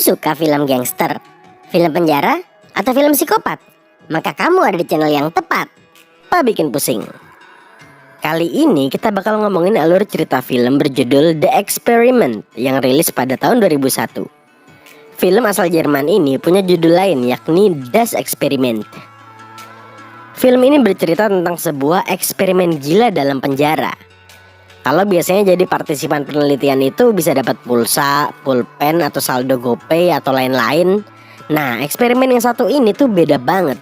suka film gangster, film penjara, atau film psikopat? Maka kamu ada di channel yang tepat. Apa bikin pusing? Kali ini kita bakal ngomongin alur cerita film berjudul The Experiment yang rilis pada tahun 2001. Film asal Jerman ini punya judul lain yakni Das Experiment. Film ini bercerita tentang sebuah eksperimen gila dalam penjara. Kalau biasanya jadi partisipan penelitian itu bisa dapat pulsa, pulpen, atau saldo GoPay atau lain-lain. Nah, eksperimen yang satu ini tuh beda banget.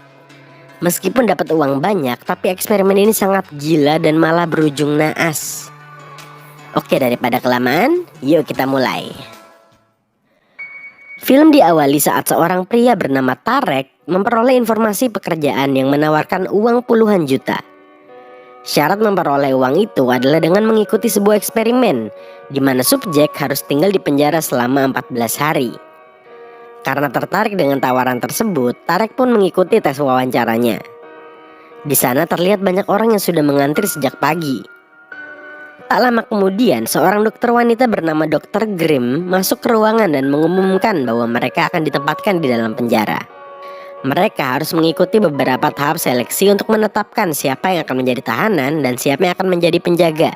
Meskipun dapat uang banyak, tapi eksperimen ini sangat gila dan malah berujung naas. Oke, daripada kelamaan, yuk kita mulai. Film diawali saat seorang pria bernama Tarek memperoleh informasi pekerjaan yang menawarkan uang puluhan juta. Syarat memperoleh uang itu adalah dengan mengikuti sebuah eksperimen di mana subjek harus tinggal di penjara selama 14 hari. Karena tertarik dengan tawaran tersebut, Tarek pun mengikuti tes wawancaranya. Di sana terlihat banyak orang yang sudah mengantri sejak pagi. Tak lama kemudian, seorang dokter wanita bernama Dr. Grimm masuk ke ruangan dan mengumumkan bahwa mereka akan ditempatkan di dalam penjara. Mereka harus mengikuti beberapa tahap seleksi untuk menetapkan siapa yang akan menjadi tahanan dan siapa yang akan menjadi penjaga.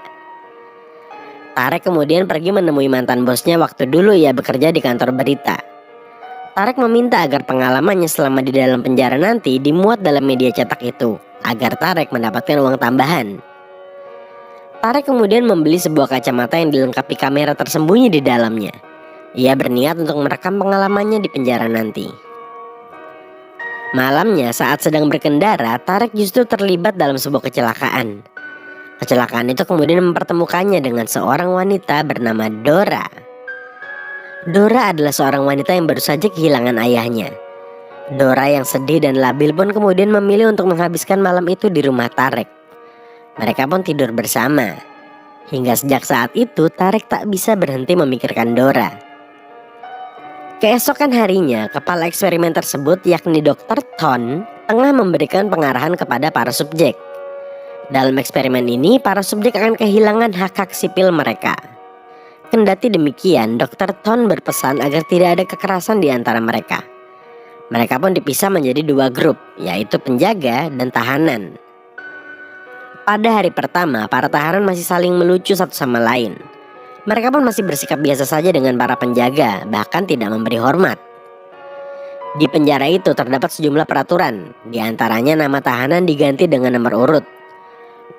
Tarek kemudian pergi menemui mantan bosnya waktu dulu ia bekerja di kantor berita. Tarek meminta agar pengalamannya selama di dalam penjara nanti dimuat dalam media cetak itu, agar Tarek mendapatkan uang tambahan. Tarek kemudian membeli sebuah kacamata yang dilengkapi kamera tersembunyi di dalamnya. Ia berniat untuk merekam pengalamannya di penjara nanti. Malamnya saat sedang berkendara, Tarek justru terlibat dalam sebuah kecelakaan. Kecelakaan itu kemudian mempertemukannya dengan seorang wanita bernama Dora. Dora adalah seorang wanita yang baru saja kehilangan ayahnya. Dora yang sedih dan labil pun kemudian memilih untuk menghabiskan malam itu di rumah Tarek. Mereka pun tidur bersama. Hingga sejak saat itu Tarek tak bisa berhenti memikirkan Dora. Keesokan harinya, kepala eksperimen tersebut yakni Dr. Thon tengah memberikan pengarahan kepada para subjek. Dalam eksperimen ini, para subjek akan kehilangan hak-hak sipil mereka. Kendati demikian, Dr. Thon berpesan agar tidak ada kekerasan di antara mereka. Mereka pun dipisah menjadi dua grup, yaitu penjaga dan tahanan. Pada hari pertama, para tahanan masih saling melucu satu sama lain. Mereka pun masih bersikap biasa saja dengan para penjaga, bahkan tidak memberi hormat. Di penjara itu terdapat sejumlah peraturan, di antaranya nama tahanan diganti dengan nomor urut.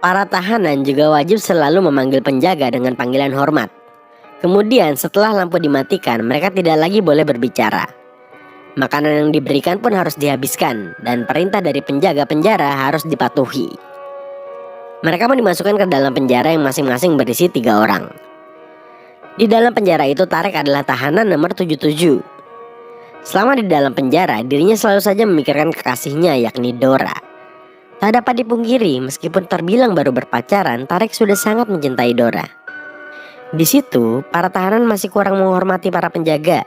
Para tahanan juga wajib selalu memanggil penjaga dengan panggilan hormat. Kemudian setelah lampu dimatikan, mereka tidak lagi boleh berbicara. Makanan yang diberikan pun harus dihabiskan, dan perintah dari penjaga penjara harus dipatuhi. Mereka pun dimasukkan ke dalam penjara yang masing-masing berisi 3 orang. Di dalam penjara itu Tarek adalah tahanan nomor 77. Selama di dalam penjara, dirinya selalu saja memikirkan kekasihnya yakni Dora. Tak dapat dipungkiri, meskipun terbilang baru berpacaran, Tarek sudah sangat mencintai Dora. Di situ, para tahanan masih kurang menghormati para penjaga.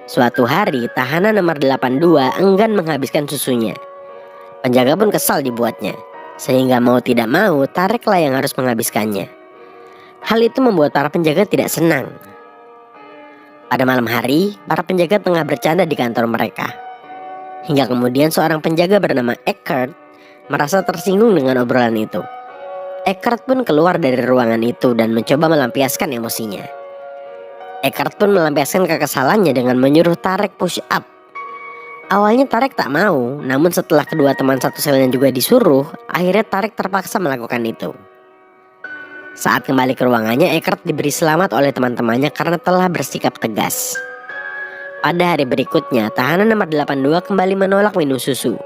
Suatu hari, tahanan nomor 82 enggan menghabiskan susunya. Penjaga pun kesal dibuatnya, sehingga mau tidak mau Tareklah yang harus menghabiskannya. Hal itu membuat para penjaga tidak senang. Pada malam hari, para penjaga tengah bercanda di kantor mereka. Hingga kemudian seorang penjaga bernama Eckert merasa tersinggung dengan obrolan itu. Eckert pun keluar dari ruangan itu dan mencoba melampiaskan emosinya. Eckert pun melampiaskan kekesalannya dengan menyuruh Tarek push up. Awalnya Tarek tak mau, namun setelah kedua teman satu selnya juga disuruh, akhirnya Tarek terpaksa melakukan itu. Saat kembali ke ruangannya, Eckert diberi selamat oleh teman-temannya karena telah bersikap tegas. Pada hari berikutnya, tahanan nomor 82 kembali menolak minum susu.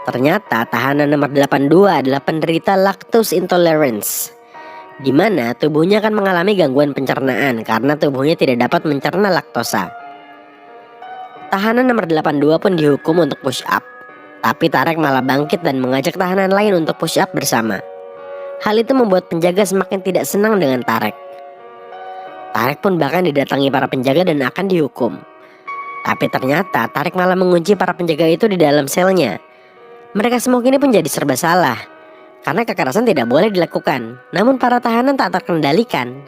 Ternyata tahanan nomor 82 adalah penderita lactose intolerance, di mana tubuhnya akan mengalami gangguan pencernaan karena tubuhnya tidak dapat mencerna laktosa. Tahanan nomor 82 pun dihukum untuk push up, tapi Tarek malah bangkit dan mengajak tahanan lain untuk push up bersama. Hal itu membuat penjaga semakin tidak senang dengan Tarek. Tarek pun bahkan didatangi para penjaga dan akan dihukum. Tapi ternyata Tarek malah mengunci para penjaga itu di dalam selnya. Mereka semua kini pun jadi serba salah, karena kekerasan tidak boleh dilakukan. Namun para tahanan tak terkendalikan.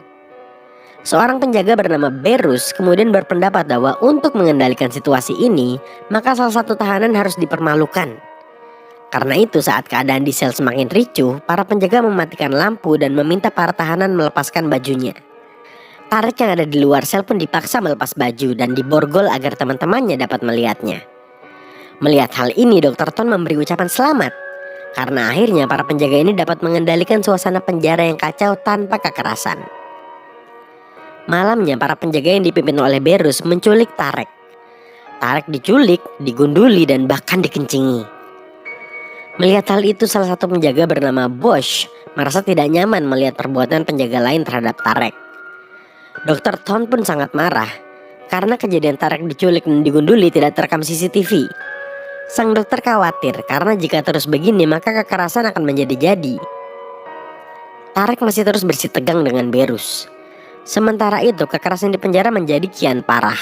Seorang penjaga bernama Berus kemudian berpendapat bahwa untuk mengendalikan situasi ini, maka salah satu tahanan harus dipermalukan. Karena itu saat keadaan di sel semakin ricuh, para penjaga mematikan lampu dan meminta para tahanan melepaskan bajunya. Tarek yang ada di luar sel pun dipaksa melepas baju dan diborgol agar teman-temannya dapat melihatnya. Melihat hal ini, Dr. Ton memberi ucapan selamat. Karena akhirnya para penjaga ini dapat mengendalikan suasana penjara yang kacau tanpa kekerasan. Malamnya para penjaga yang dipimpin oleh Berus menculik Tarek. Tarek diculik, digunduli dan bahkan dikencingi. Melihat hal itu, salah satu penjaga bernama Bosch merasa tidak nyaman melihat perbuatan penjaga lain terhadap Tarek. Dr. Ton pun sangat marah karena kejadian Tarek diculik dan digunduli tidak terekam CCTV. Sang dokter khawatir karena jika terus begini maka kekerasan akan menjadi-jadi. Tarek masih terus bersitegang dengan Berus. Sementara itu kekerasan di penjara menjadi kian parah.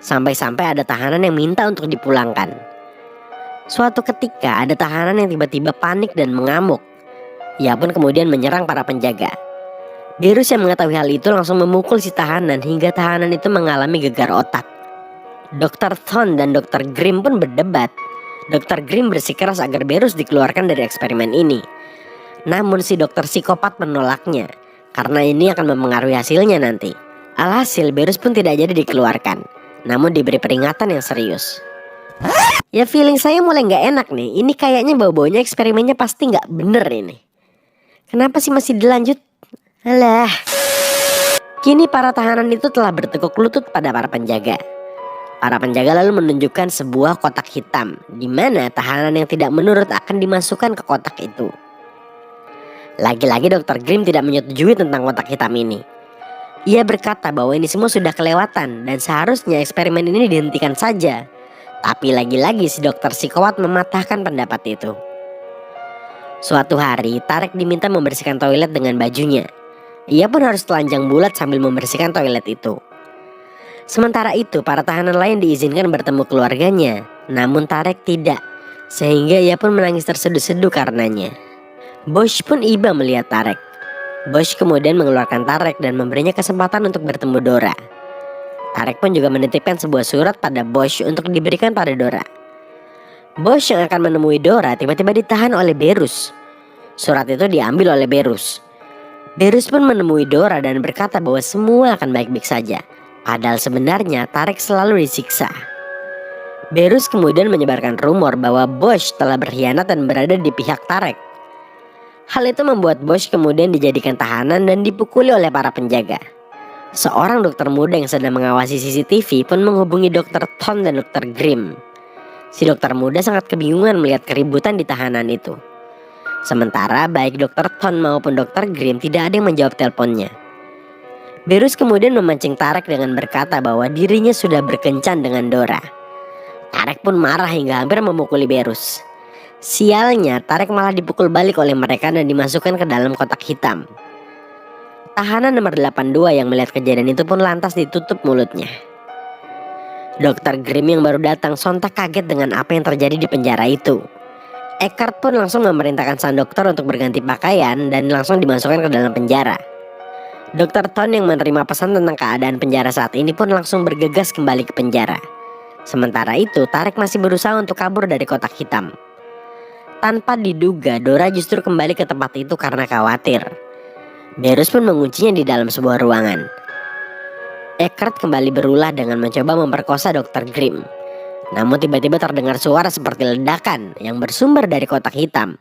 Sampai-sampai ada tahanan yang minta untuk dipulangkan. Suatu ketika ada tahanan yang tiba-tiba panik dan mengamuk. Ia pun kemudian menyerang para penjaga. Berus yang mengetahui hal itu langsung memukul si tahanan hingga tahanan itu mengalami gegar otak. Dr. Thon dan Dr. Grimm pun berdebat. Dr. Grimm bersikeras agar Berus dikeluarkan dari eksperimen ini. Namun si dokter psikopat menolaknya karena ini akan mempengaruhi hasilnya nanti. Alhasil Berus pun tidak jadi dikeluarkan, namun diberi peringatan yang serius. Ya feeling saya mulai gak enak nih. Ini kayaknya bau-baunya eksperimennya pasti gak bener ini. Kenapa sih masih dilanjut? Alah. Kini para tahanan itu telah bertekuk lutut pada para penjaga. Para penjaga lalu menunjukkan sebuah kotak hitam, di mana tahanan yang tidak menurut akan dimasukkan ke kotak itu. Lagi-lagi Dr. Grimm tidak menyetujui tentang kotak hitam ini. Ia berkata bahwa ini semua sudah kelewatan dan seharusnya eksperimen ini dihentikan saja. Tapi lagi-lagi si dokter psikopat mematahkan pendapat itu. Suatu hari Tarek diminta membersihkan toilet dengan bajunya. Ia pun harus telanjang bulat sambil membersihkan toilet itu. Sementara itu para tahanan lain diizinkan bertemu keluarganya. Namun Tarek tidak, sehingga ia pun menangis terseduh-seduh karenanya. Bosch pun iba melihat Tarek. Bosch kemudian mengeluarkan Tarek dan memberinya kesempatan untuk bertemu Dora. Tarek pun juga menitipkan sebuah surat pada Bosch untuk diberikan pada Dora. Bosch yang akan menemui Dora tiba-tiba ditahan oleh Berus. Surat itu diambil oleh Berus. Berus pun menemui Dora dan berkata bahwa semua akan baik-baik saja. Padahal sebenarnya Tarek selalu disiksa. Berus kemudian menyebarkan rumor bahwa Bosch telah berkhianat dan berada di pihak Tarek. Hal itu membuat Bosch kemudian dijadikan tahanan dan dipukuli oleh para penjaga. Seorang dokter muda yang sedang mengawasi CCTV pun menghubungi Dr. Thon dan Dr. Grimm. Si dokter muda sangat kebingungan melihat keributan di tahanan itu. Sementara baik Dr. Thon maupun Dr. Grimm tidak ada yang menjawab teleponnya. Berus kemudian memancing Tarek dengan berkata bahwa dirinya sudah berkencan dengan Dora. Tarek pun marah hingga hampir memukuli Berus. Sialnya, Tarek malah dipukul balik oleh mereka dan dimasukkan ke dalam kotak hitam. Tahanan nomor 82 yang melihat kejadian itu pun lantas ditutup mulutnya. Dr. Grimm yang baru datang sontak kaget dengan apa yang terjadi di penjara itu. Eckhart pun langsung memerintahkan sang dokter untuk berganti pakaian dan langsung dimasukkan ke dalam penjara. Dr. Thon yang menerima pesan tentang keadaan penjara saat ini pun langsung bergegas kembali ke penjara. Sementara itu, Tarek masih berusaha untuk kabur dari kotak hitam. Tanpa diduga, Dora justru kembali ke tempat itu karena khawatir. Berus pun menguncinya di dalam sebuah ruangan. Eckhart kembali berulah dengan mencoba memperkosa Dr. Grimm. Namun tiba-tiba terdengar suara seperti ledakan yang bersumber dari kotak hitam.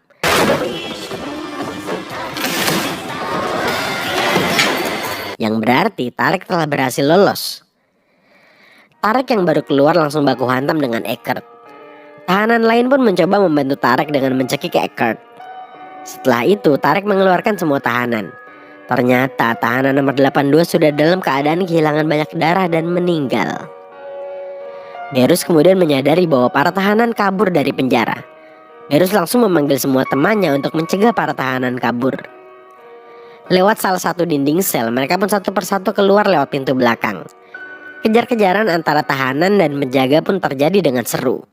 Yang berarti Tarek telah berhasil lolos. Tarek yang baru keluar langsung baku hantam dengan Eckhart. Tahanan lain pun mencoba membantu Tarek dengan mencekik Eckhart. Setelah itu Tarek mengeluarkan semua tahanan. Ternyata tahanan nomor 82 sudah dalam keadaan kehilangan banyak darah dan meninggal. Berus kemudian menyadari bahwa para tahanan kabur dari penjara. Berus langsung memanggil semua temannya untuk mencegah para tahanan kabur. Lewat salah satu dinding sel, mereka pun satu persatu keluar lewat pintu belakang. Kejar-kejaran antara tahanan dan penjaga pun terjadi dengan seru.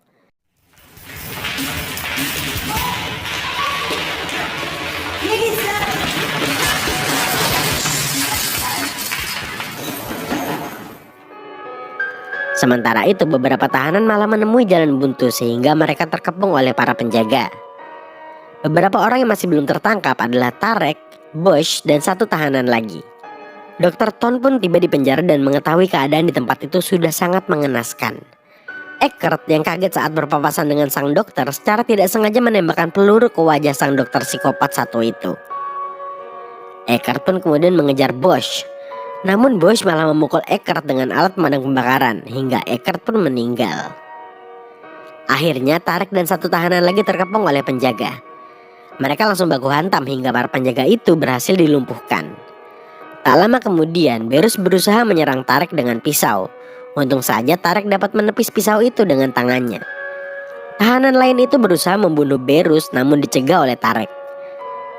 Sementara itu beberapa tahanan malah menemui jalan buntu sehingga mereka terkepung oleh para penjaga. Beberapa orang yang masih belum tertangkap adalah Tarek, Bush, dan satu tahanan lagi. Dr. Ton pun tiba di penjara dan mengetahui keadaan di tempat itu sudah sangat mengenaskan. Eckert yang kaget saat berpapasan dengan sang dokter secara tidak sengaja menembakkan peluru ke wajah sang dokter psikopat satu itu. Eckert pun kemudian mengejar Bush. Namun Bush malah memukul Eckert dengan alat pemadam kebakaran hingga Eckert pun meninggal. Akhirnya Tarek dan satu tahanan lagi terkepung oleh penjaga. Mereka langsung baku hantam hingga para penjaga itu berhasil dilumpuhkan. Tak lama kemudian Berus berusaha menyerang Tarek dengan pisau. Untung saja Tarek dapat menepis pisau itu dengan tangannya. Tahanan lain itu berusaha membunuh Berus namun dicegah oleh Tarek.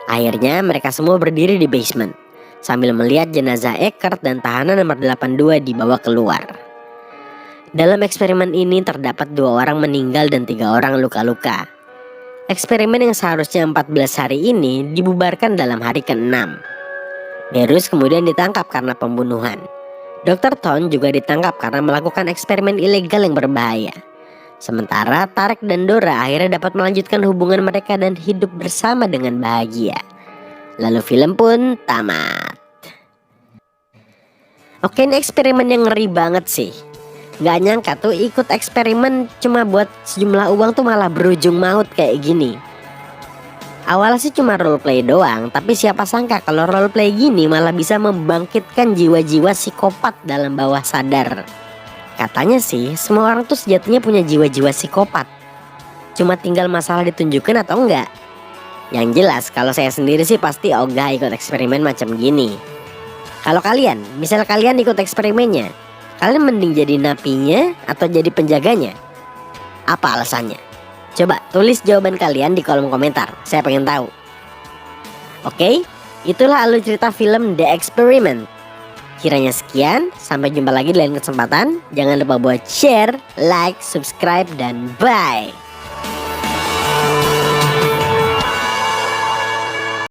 Akhirnya mereka semua berdiri di basement sambil melihat jenazah Eckert dan tahanan nomor 82 dibawa keluar. Dalam eksperimen ini terdapat 2 orang meninggal dan 3 orang luka-luka. Eksperimen yang seharusnya 14 hari ini dibubarkan dalam hari ke-6. Berus kemudian ditangkap karena pembunuhan. Dr. Ton juga ditangkap karena melakukan eksperimen ilegal yang berbahaya. Sementara Tarek dan Dora akhirnya dapat melanjutkan hubungan mereka dan hidup bersama dengan bahagia. Lalu film pun tamat. Oke, ini eksperimen yang ngeri banget sih. Gak nyangka tuh ikut eksperimen cuma buat sejumlah uang tuh malah berujung maut kayak gini. Awalnya sih cuma roleplay doang, tapi siapa sangka kalau roleplay gini malah bisa membangkitkan jiwa-jiwa psikopat dalam bawah sadar. Katanya sih semua orang tuh sejatinya punya jiwa-jiwa psikopat. Cuma tinggal masalah ditunjukkan atau enggak. Yang jelas kalau saya sendiri sih pasti ogah ikut eksperimen macam gini. Kalau kalian, misal kalian ikut eksperimennya, kalian mending jadi napinya atau jadi penjaganya? Apa alasannya? Coba tulis jawaban kalian di kolom komentar, saya pengen tahu. Oke, itulah alur cerita film The Experiment. Kiranya sekian, sampai jumpa lagi di lain kesempatan. Jangan lupa buat share, like, subscribe, dan bye.